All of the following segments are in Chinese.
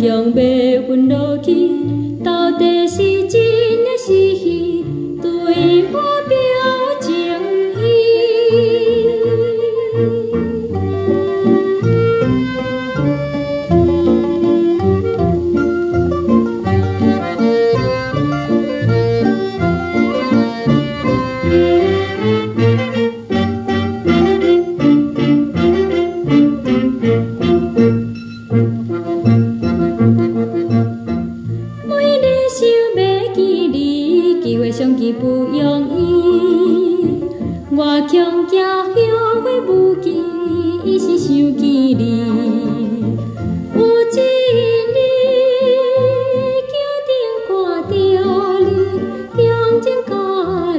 强要阮落去，到底是真的是虚，对我表情意。相见不容易，我强行向我不记，伊是想记你。有一日，桥顶看到你，用情甲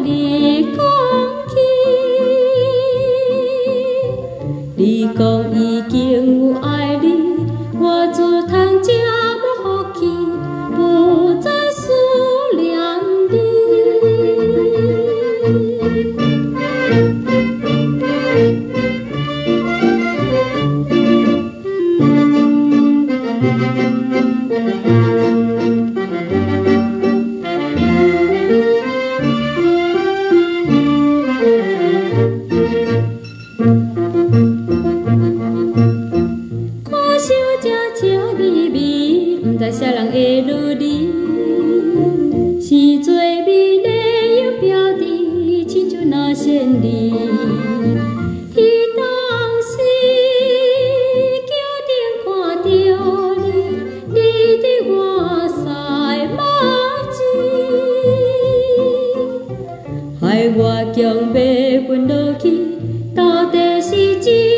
你讲起，你讲已经有爱你，我自通这么福气，不再思念你。看伤这笑眯眯，不知啥人会落你，是最美丽又标的，亲像那仙女。害我强要阮落去，到底是真。